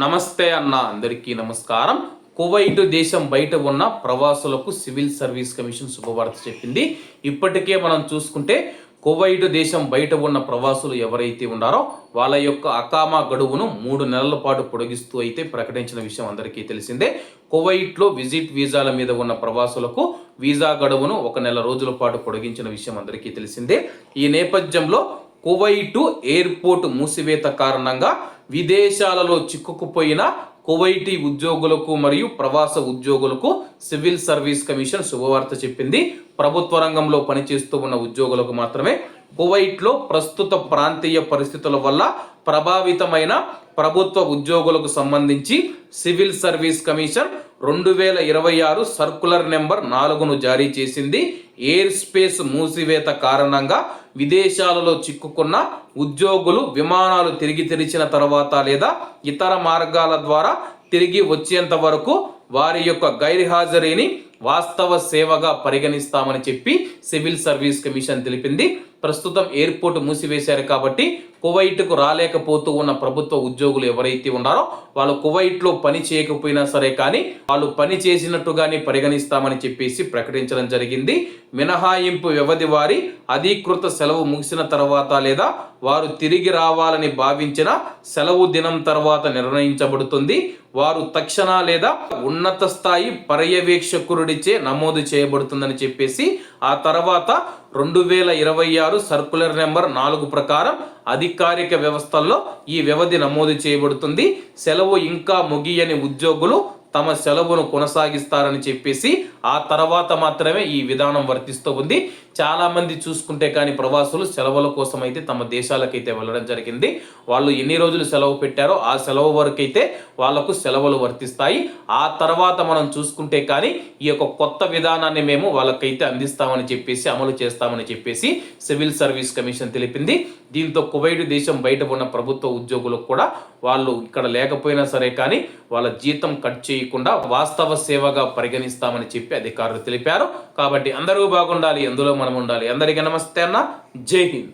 నమస్తే అన్న, అందరికీ నమస్కారం. కువైట్ దేశం బయట ఉన్న ప్రవాసులకు సివిల్ సర్వీస్ కమిషన్ శుభవార్త చెప్పింది. ఇప్పటికే మనం చూసుకుంటే కువైట్ దేశం బయట ఉన్న ప్రవాసులు ఎవరైతే ఉన్నారో వాళ్ళ యొక్క అకామా గడువును 3 నెలల పాటు పొడిగిస్తూ అయితే ప్రకటించిన విషయం అందరికీ తెలిసిందే. కువైట్లో విజిట్ వీసాల మీద ఉన్న ప్రవాసులకు వీసా గడువును 1 నెల రోజుల పాటు పొడిగించిన విషయం అందరికీ తెలిసిందే. ఈ నేపథ్యంలో కువైటు ఎయిర్పోర్ట్ మూసివేత కారణంగా విదేశాలలో చిక్కుకుపోయిన కువైటీ ఉద్యోగులకు మరియు ప్రవాస ఉద్యోగులకు సివిల్ సర్వీస్ కమిషన్ శుభవార్త చెప్పింది. ప్రభుత్వ రంగంలో పనిచేస్తూ ఉన్న ఉద్యోగులకు మాత్రమే కువైట్లో ప్రస్తుత ప్రాంతీయ పరిస్థితుల వల్ల ప్రభావితమైన ప్రభుత్వ ఉద్యోగులకు సంబంధించి civil service commission 2026 circular number 4ను జారీ చేసింది. ఎయిర్ స్పేస్ మూసివేత కారణంగా విదేశాలలో చిక్కుకున్న ఉద్యోగులు విమానాలు తిరిగి తెరిచిన తర్వాత లేదా ఇతర మార్గాల ద్వారా తిరిగి వచ్చేంత వరకు వారి యొక్క గైర్హాజరీని వాస్తవ సేవగా పరిగణిస్తామని చెప్పి సివిల్ సర్వీస్ కమిషన్ తెలిపింది. ప్రస్తుతం ఎయిర్పోర్ట్ మూసివేశారు కాబట్టి కువైట్కు రాలేకపోతూ ఉన్న ప్రభుత్వ ఉద్యోగులు ఎవరైతే ఉన్నారో వాళ్ళు కువైట్లో పని చేయకపోయినా సరే కానీ వాళ్ళు పని చేసినట్టుగానే పరిగణిస్తామని చెప్పేసి ప్రకటించడం జరిగింది. మినహాయింపు వ్యవధి వారి అధీకృత సెలవు ముగిసిన తర్వాత లేదా వారు తిరిగి రావాలని భావించిన సెలవు దినం తర్వాత నిర్ణయించబడుతుంది. వారు తక్షణ లేదా ఉన్నత స్థాయి పర్యవేక్షకుడిచే నమోదు చేయబడుతుందని చెప్పేసి ఆ తర్వాత 2026 సర్కులర్ నెంబర్ 4 ప్రకారం అధికారిక వ్యవస్థల్లో ఈ వ్యవధి నమోదు చేయబడుతుంది. సెలవు ఇంకా ముగియని ఉద్యోగులు తమ సెలవును కొనసాగిస్తారని చెప్పేసి ఆ తర్వాత మాత్రమే ఈ విధానం వర్తిస్తూ ఉంది. చాలా మంది చూసుకుంటే కానీ ప్రవాసులు సెలవుల కోసం అయితే తమ దేశాలకైతే వెళ్ళడం జరిగింది. వాళ్ళు ఎన్ని రోజులు సెలవు పెట్టారో ఆ సెలవు వరకు అయితే వాళ్లకు సెలవులు వర్తిస్తాయి. ఆ తర్వాత మనం చూసుకుంటే కానీ ఈ యొక్క కొత్త విధానాన్ని మేము వాళ్ళకైతే అందిస్తామని చెప్పేసి అమలు చేస్తామని చెప్పేసి సివిల్ సర్వీస్ కమిషన్ తెలిపింది. దీంతో కువైట్ దేశం బయట ఉన్న ప్రభుత్వ ఉద్యోగులకు కూడా వాళ్ళు ఇక్కడ లేకపోయినా సరే కానీ వాళ్ళ జీతం కట్ చేయకుండా వాస్తవ సేవగా పరిగణిస్తామని చెప్పి అధికారులు తెలిపారు. కాబట్టి అందరూ బాగుండాలి, అందులో మనం ఉండాలి. అందరికీ నమస్తే అన్న, జై హింద్.